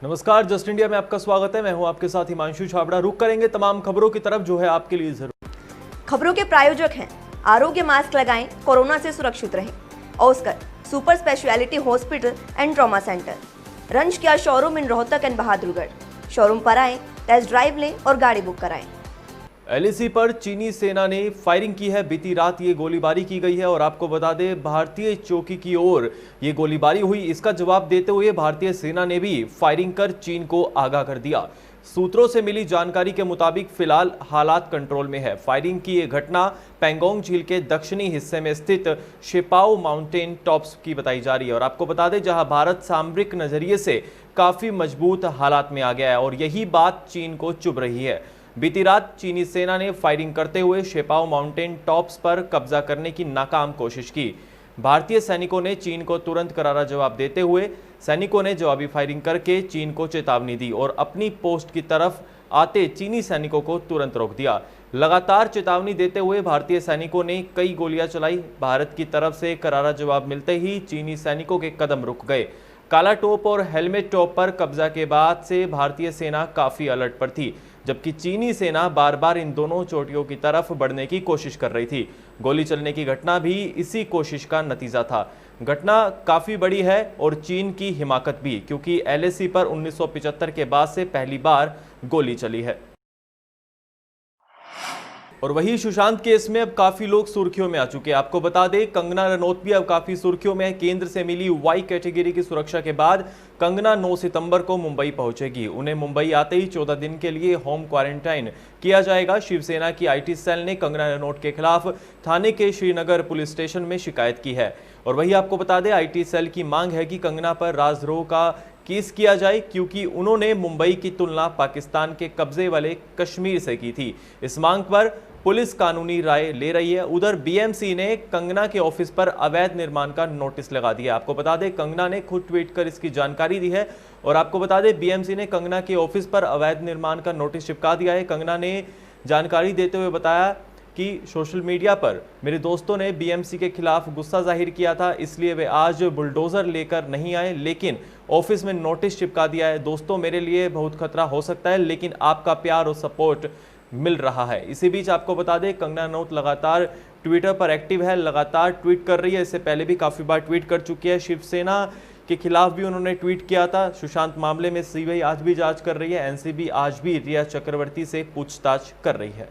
नमस्कार, just India में आपका स्वागत है। मैं हूं आपके साथ हिमांशु छाबड़ा। रुक करेंगे तमाम खबरों की तरफ जो है आपके लिए जरूर। खबरों के प्रायोजक हैं आरोग्य मास्क लगाएं, कोरोना से सुरक्षित रहें। Oscar super speciality hospital and trauma centre, रंज किया showroom in Rohtak and Bahadurgarh. Showroom पर आएं, टेस्ट ड्राइव लें और गाड़ी बुक कराएं। एलएसी पर चीनी सेना ने फायरिंग की है। बीती रात ये गोलीबारी की गई है और आपको बता दें भारतीय चौकी की ओर ये गोलीबारी हुई। इसका जवाब देते हुए भारतीय सेना ने भी फायरिंग कर चीन को आगाह कर दिया। सूत्रों से मिली जानकारी के मुताबिक फिलहाल हालात कंट्रोल में है। फायरिंग की ये घटना पैंगोंग झील के दक्षिणी हिस्से में स्थित शेपाओ माउंटेन टॉप्स की बताई जा रही है और आपको बता दें जहां भारत सामरिक नजरिए से काफी मजबूत हालात में आ गया है और यही बात चीन को चुभ रही है। बीती रात चीनी सेना ने फायरिंग करते हुए शेपाओ माउंटेन टॉप्स पर कब्जा करने की नाकाम कोशिश की। भारतीय सैनिकों ने चीन को तुरंत करारा जवाब देते हुए सैनिकों ने जवाबी फायरिंग करके चीन को चेतावनी दी और अपनी पोस्ट की तरफ आते चीनी सैनिकों को तुरंत रोक दिया। लगातार चेतावनी देते हुए भारतीय सैनिकों ने कई गोलियां चलाई। भारत की तरफ से करारा जवाब मिलते ही चीनी सैनिकों के कदम रुक गए। काला टोप और हेलमेट टॉप पर कब्जा के बाद से भारतीय सेना काफी अलर्ट पर थी, जबकि चीनी सेना बार बार इन दोनों चोटियों की तरफ बढ़ने की कोशिश कर रही थी। गोली चलने की घटना भी इसी कोशिश का नतीजा था। घटना काफी बड़ी है और चीन की हिमाकत भी, क्योंकि एलएसी पर 1975 के बाद से पहली बार गोली चली है। और वही सुशांत केस में अब काफी लोग सुर्खियों में आ चुके हैं। आपको बता दें कंगना रनौत भी अब काफी सुर्खियों में है। केंद्र से मिली वाई कैटेगरी की सुरक्षा के बाद कंगना 9 सितंबर को मुंबई पहुंचेगी। उन्हें मुंबई आते ही 14 दिन के लिए होम क्वारंटाइन किया जाएगा। शिवसेना की आईटी सेल ने कंगना रनौत के खिलाफ थाने के श्रीनगर पुलिस स्टेशन में शिकायत की है। और वही आपको बता दें आईटी सेल की मांग है कि कंगना पर राजद्रोह का केस किया जाए, क्योंकि उन्होंने मुंबई की तुलना पाकिस्तान के कब्जे वाले कश्मीर से की थी। इस मांग पर पुलिस कानूनी राय ले रही है। उधर बीएमसी ने कंगना के ऑफिस पर अवैध निर्माण का नोटिस लगा दिया। आपको बता दें कंगना ने खुद ट्वीट कर इसकी जानकारी दी है और आपको बता दें बीएमसी ने कंगना के ऑफिस पर अवैध निर्माण का नोटिस चिपका दिया है। कंगना ने जानकारी देते हुए बताया कि सोशल मीडिया पर मेरे दोस्तों ने बीएमसी के खिलाफ गुस्सा जाहिर किया था, इसलिए वे आज बुलडोजर लेकर नहीं आए, लेकिन ऑफिस में नोटिस चिपका दिया है। दोस्तों मेरे लिए बहुत खतरा हो सकता है, लेकिन आपका प्यार और सपोर्ट मिल रहा है। इसी बीच आपको बता दें कंगना रनौत लगातार ट्विटर पर एक्टिव है, लगातार ट्वीट कर रही है। इससे पहले भी काफी बार ट्वीट कर चुकी है। शिवसेना के खिलाफ भी उन्होंने ट्वीट किया था। सुशांत मामले में सीबीआई आज भी जांच कर रही है। एनसीबी आज भी रिया चक्रवर्ती से पूछताछ कर रही है।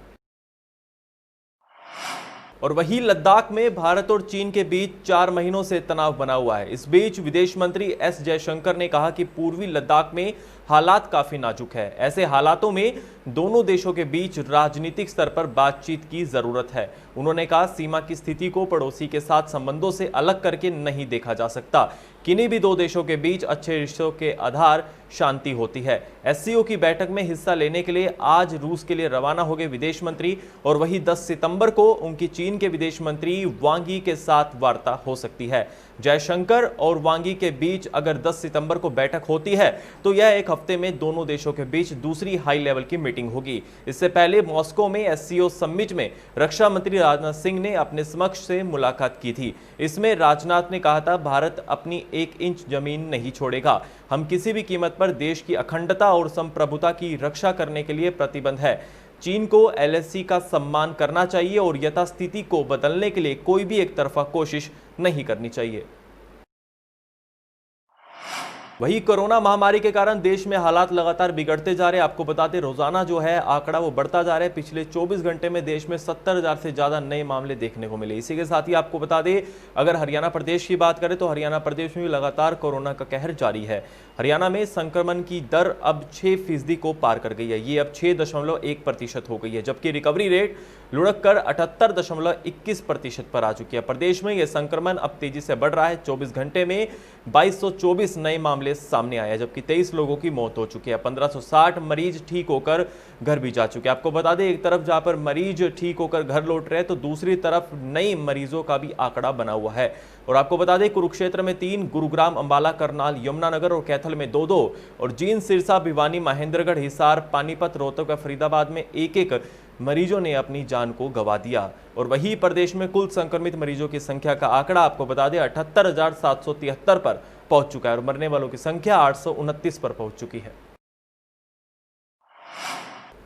और वही लद्दाख में भारत और चीन के बीच 4 महीनों से तनाव बना हुआ है। इस बीच विदेश मंत्री एस जयशंकर ने कहा कि पूर्वी लद्दाख में हालात काफी नाजुक है। ऐसे हालातों में दोनों देशों के बीच राजनीतिक स्तर पर बातचीत की जरूरत है। उन्होंने कहा सीमा की स्थिति को पड़ोसी के साथ संबंधों से अलग करके नहीं देखा जा सकता। किन्हीं भी दो देशों के बीच अच्छे रिश्तों के आधार शांति होती है। एससीओ की बैठक में हिस्सा लेने के लिए आज रूस के लिए रवाना हो गए विदेश मंत्री और वही 10 सितंबर को उनकी चीन के विदेश मंत्री वांग यी के साथ वार्ता हो सकती है। जयशंकर और वांग यी के बीच अगर 10 सितंबर को बैठक होती है तो यह एक हफ्ते में दोनों देशों के बीच दूसरी हाई लेवल की मीटिंग होगी। इससे पहले मॉस्को में एससीओ समिट में रक्षा मंत्री राजनाथ सिंह ने अपने समक्ष से मुलाकात की थी। इसमें राजनाथ ने कहा था भारत अपनी 1 इंच जमीन नहीं छोड़ेगा। हम किसी भी कीमत पर देश की अखंडता और संप्रभुता की रक्षा करने के लिए प्रतिबद्ध है। चीन को एलएसी का सम्मान करना चाहिए और यथास्थिति को बदलने के लिए कोई भी एक तरफा कोशिश नहीं करनी चाहिए। वही कोरोना महामारी के कारण देश में हालात लगातार बिगड़ते जा रहे हैं। आपको बताते रोजाना जो है आंकड़ा वो बढ़ता जा रहा है। पिछले 24 घंटे में देश में 70,000 से ज्यादा नए मामले देखने को मिले। इसी के साथ ही आपको बता दें अगर हरियाणा प्रदेश की बात करें तो हरियाणा प्रदेश में भी लगातार कोरोना का कहर जारी है। हरियाणा में संक्रमण की दर अब 6% को पार कर गई है। ये अब 6.1% हो गई है, जबकि रिकवरी रेट लुढ़क कर 78.21% पर आ चुकी है। प्रदेश में यह संक्रमण अब तेजी से बढ़ रहा है। 24 घंटे में 2224 नए मामले सामने आए, जबकि 23 लोगों की मौत हो चुकी है। 1560 मरीज ठीक होकर घर भी जा चुके हैं। आपको बता दें एक तरफ जहां पर मरीज ठीक होकर घर लौट रहे हैं तो दूसरी तरफ नए मरीजों का भी आंकड़ा बना हुआ है। और आपको बता दें कुरुक्षेत्र में 3, गुरुग्राम, अंबाला, करनाल, यमुनानगर और कैथल में 2-2 और जींद, सिरसा, भिवानी, महेंद्रगढ़, हिसार, पानीपत, रोहतक और फरीदाबाद में 1-1 मरीजों ने अपनी जान को गंवा दिया। और वही प्रदेश में कुल संक्रमित मरीजों की संख्या का आंकड़ा आपको बता दें 78,773 पर पहुंच चुका है और मरने वालों की संख्या 829 पर पहुंच चुकी है।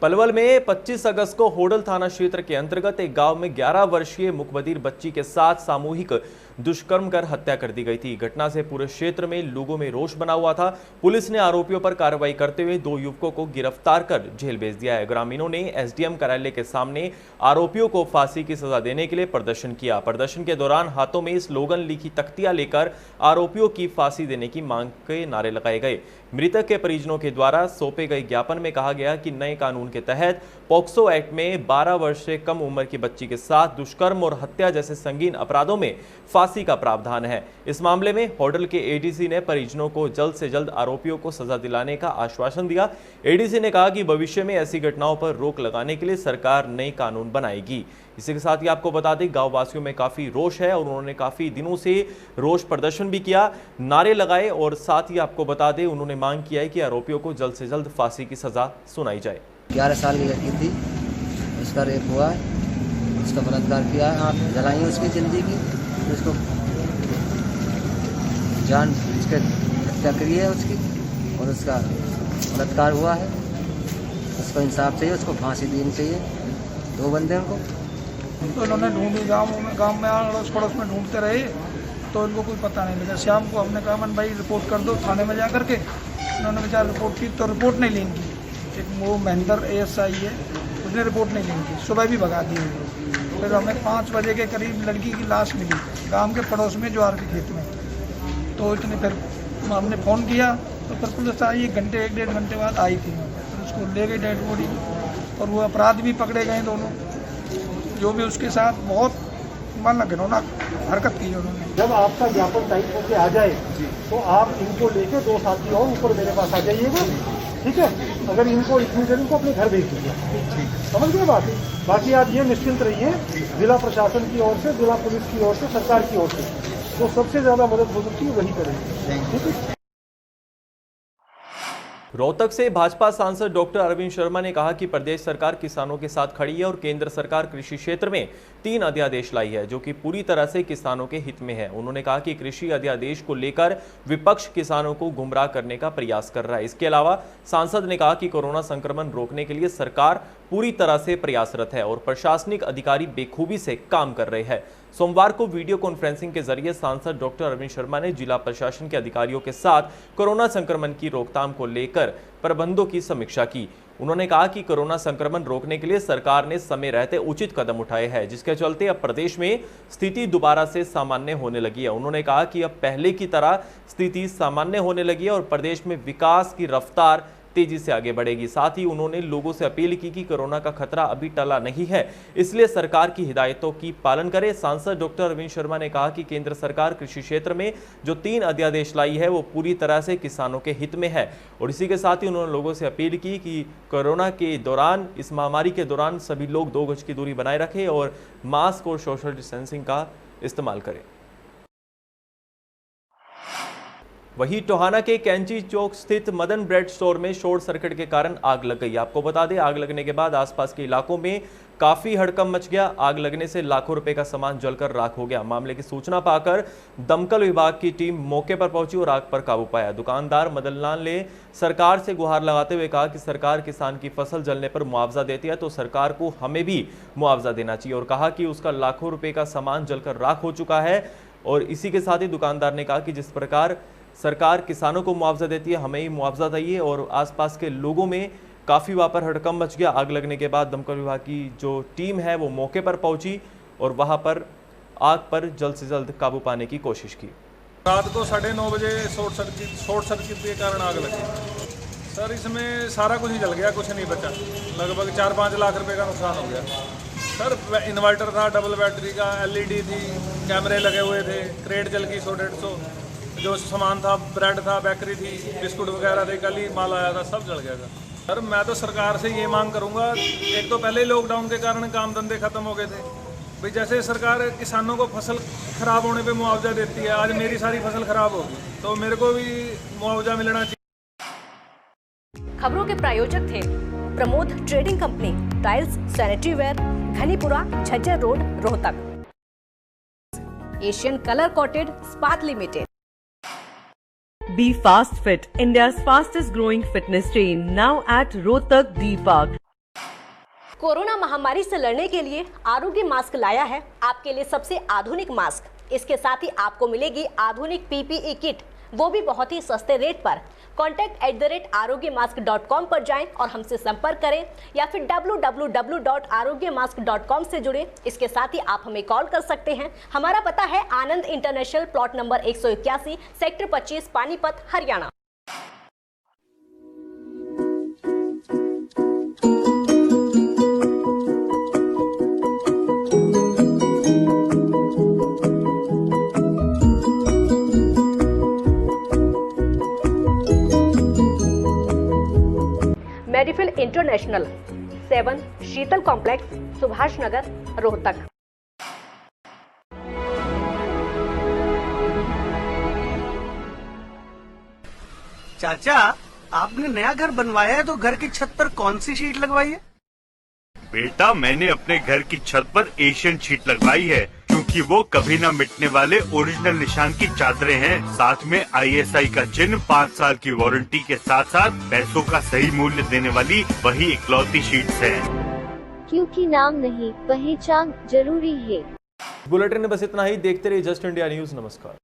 पलवल में 25 अगस्त को होडल थाना क्षेत्र के अंतर्गत एक गांव में 11 वर्षीय मुखबधिर बच्ची के साथ सामूहिक दुष्कर्म कर हत्या कर दी गई थी। घटना से पूरे क्षेत्र में लोगों में रोष बना हुआ था। पुलिस ने आरोपियों पर कार्रवाई करते हुए 2 युवकों को गिरफ्तार कर जेल भेज दिया है। ग्रामीणों ने एसडीएम कार्यालय के सामने आरोपियों को फांसी की सजा देने के लिए प्रदर्शन किया। प्रदर्शन के दौरान हाथों में स्लोगन लिखी तख्तियां लेकर आरोपियों की फांसी देने की मांग के नारे लगाए गए। मृतक के परिजनों के द्वारा सौंपे गए ज्ञापन में कहा गया कि नए कानून के तहत पॉक्सो एक्ट में 12 वर्ष से कम उम्र की बच्ची के साथ दुष्कर्म और हत्या जैसे संगीन अपराधों में फांसी का प्रावधान है। इस मामले में होडल के एडीसी ने परिजनों को जल्द से जल्द आरोपियों को सजा दिलाने का आश्वासन दिया। एडीसी ने कहा कि भविष्य में ऐसी घटनाओं पर रोक लगाने के लिए सरकार नए कानून बनाएगी। इसी के साथ ही आपको बता दें, गांव वासियों में काफी रोष है और उन्होंने काफी दिनों से रोष प्रदर्शन भी किया, नारे लगाए और साथ ही आपको बता दें उन्होंने मांग किया है कि आरोपियों को जल्द से जल्द फांसी की सजा सुनाई जाए। 11 साल की लड़की थी, उसका रेप हुआ है, उसका बलात्कार किया है, आँख जलाई उसकी जिंदगी की, उसको जान उसके हत्या करी है उसकी और उसका बलात्कार हुआ है। उसको इंसाफ चाहिए, उसको फांसी देनी चाहिए 2 बंदे को। तो इन्होंने ढूंढी गांव में अड़ोस पड़ोस में ढूंढते रहे तो इनको कोई पता नहीं लगा। शाम को हमने कहा मन भाई रिपोर्ट कर दो थाने में जा करके। इन्होंने बेचारा रिपोर्ट की तो रिपोर्ट नहीं ली इनकी। एक वो महेंद्र ASI है, उसने रिपोर्ट नहीं ली इनकी, सुबह भी भगा दी। फिर हमें 5 बजे के करीब लड़की की लाश मिली गांव के पड़ोस में ज्वार के खेत में। तो इतने फिर हमने फ़ोन किया तो फिर पुलिस आई, 1-1.5 घंटे बाद आई थी। फिर उसको ले गई डेड बॉडी और वो अपराध भी पकड़े गए दोनों, जो भी उसके साथ बहुत मन घिनौना हरकत की उन्होंने। जब आपका ज्ञापन टाइप होके आ जाए तो आप इनको लेके 2 साथी और ऊपर मेरे पास आ जाइएगा, ठीक है। अगर इनको इतनी देर इनको अपने घर भेज दीजिए, समझ गए बात। बाकी आप ये निश्चिंत रहिए, जिला प्रशासन की ओर से, जिला पुलिस की ओर से, सरकार की ओर से जो सबसे ज़्यादा मदद हो सकती है वही करेंगे, ठीक है। रोहतक से भाजपा सांसद डॉक्टर अरविंद शर्मा ने कहा कि प्रदेश सरकार किसानों के साथ खड़ी है और केंद्र सरकार कृषि क्षेत्र में 3 अध्यादेश लाई है जो कि पूरी तरह से किसानों के हित में है। उन्होंने कहा कि कृषि अध्यादेश को लेकर विपक्ष किसानों को गुमराह करने का प्रयास कर रहा है। इसके अलावा सांसद ने कहा कि कोरोना संक्रमण रोकने के लिए सरकार पूरी तरह से प्रयासरत है और प्रशासनिक अधिकारी बेखूबी से काम कर रहे हैं। सोमवार को वीडियो कॉन्फ्रेंसिंग के जरिए सांसद डॉक्टर अरविंद शर्मा ने जिला प्रशासन के अधिकारियों के साथ कोरोना संक्रमण की रोकथाम को लेकर प्रबंधों की समीक्षा की। उन्होंने कहा कि कोरोना संक्रमण रोकने के लिए सरकार ने समय रहते उचित कदम उठाए हैं, जिसके चलते अब प्रदेश में स्थिति दोबारा से सामान्य होने लगी है। उन्होंने कहा कि अब पहले की तरह स्थिति सामान्य होने लगी है और प्रदेश में विकास की रफ्तार तेजी से आगे बढ़ेगी। साथ ही उन्होंने लोगों से अपील की कि कोरोना का खतरा अभी टला नहीं है, इसलिए सरकार की हिदायतों की पालन करें। सांसद डॉक्टर अरविंद शर्मा ने कहा कि केंद्र सरकार कृषि क्षेत्र में जो 3 अध्यादेश लाई है वो पूरी तरह से किसानों के हित में है और इसी के साथ ही उन्होंने लोगों से अपील की कि कोरोना के दौरान, इस महामारी के दौरान सभी लोग 2 गज की दूरी बनाए रखें और मास्क और सोशल डिस्टेंसिंग का इस्तेमाल करें। वहीं टोहाना के कैंची चौक स्थित मदन ब्रेड स्टोर में शॉर्ट सर्किट के कारण आग लग गई। आपको बता दें, आग लगने के बाद आसपास के इलाकों में काफी हड़कंप मच गया। आग लगने से लाखों रुपए का सामान जलकर राख हो गया। मामले की सूचना पाकर दमकल विभाग की टीम मौके पर पहुंची और आग पर काबू पाया। दुकानदार मदनलाल ने सरकार से गुहार लगाते हुए कहा कि सरकार किसान की फसल जलने पर मुआवजा देती है तो सरकार को हमें भी मुआवजा देना चाहिए और कहा कि उसका लाखों रुपए का सामान जलकर राख हो चुका है। और इसी के साथ ही दुकानदार ने कहा कि जिस प्रकार सरकार किसानों को मुआवजा देती है, हमें ही मुआवजा चाहिए और आसपास के लोगों में काफ़ी वहाँ पर हड़कंप मच गया। आग लगने के बाद दमकल विभाग की जो टीम है वो मौके पर पहुंची और वहाँ पर आग पर जल्द से जल्द काबू पाने की कोशिश की। रात को 9:30 बजे शॉर्ट सर्किट के कारण आग लगी। सर इसमें सारा कुछ ही जल गया, कुछ नहीं बचा। लगभग 4-5 लाख रुपए का नुकसान हो गया। सर इन्वर्टर था, डबल बैटरी का, LED थी, कैमरे लगे हुए थे, क्रेट जल गई 100-150, जो सामान था, ब्रेड था, बेकरी थी, बिस्कुट वगैरह थे, कल ही माल आया था, सब जल गया था। सर मैं तो सरकार से ये मांग करूंगा, एक तो पहले ही लॉकडाउन के कारण काम धंधे खत्म हो गए थे भाई, जैसे सरकार किसानों को फसल खराब होने पे मुआवजा देती है, आज मेरी सारी फसल खराब होगी तो मेरे को भी मुआवजा मिलना चाहिए। खबरों के प्रायोजक थे Pramod trading company, tiles, sanitary ware, Ghanipura, Jhajjar road, Rohtak. Asian colour coated Ispat limited. Be Fast Fit, India's fastest growing fitness chain, now at Rohtak D Park. Corona महामारी से लड़ने के लिए आरोग्य मास्क लाया है आपके लिए सबसे आधुनिक मास्क। इसके साथ ही आपको मिलेगी आधुनिक पीपीई किट, वो भी बहुत ही सस्ते रेट पर। contact@arogyamask.com पर जाएं और हमसे संपर्क करें या फिर www.arogyamask.com से जुड़ें। इसके साथ ही आप हमें कॉल कर सकते हैं। हमारा पता है Anand international, plot number 181, sector 25, Panipat, Haryana. Medifil international, 7 Sheetal complex, Subhash Nagar, Rohtak. चाचा, आपने नया घर बनवाया है तो घर की छत पर कौन सी शीट लगवाई है? बेटा, मैंने अपने घर की छत पर एशियन शीट लगवाई है, क्योंकि वो कभी न मिटने वाले ओरिजिनल निशान की चादरें हैं। साथ में ISI का चिन्ह, 5 साल की वारंटी के साथ साथ पैसों का सही मूल्य देने वाली वही इकलौती शीट्स हैं। क्योंकि नाम नहीं, पहचान जरूरी है। बुलेटिन में बस इतना ही। देखते रहिए जस्ट इंडिया न्यूज। नमस्कार।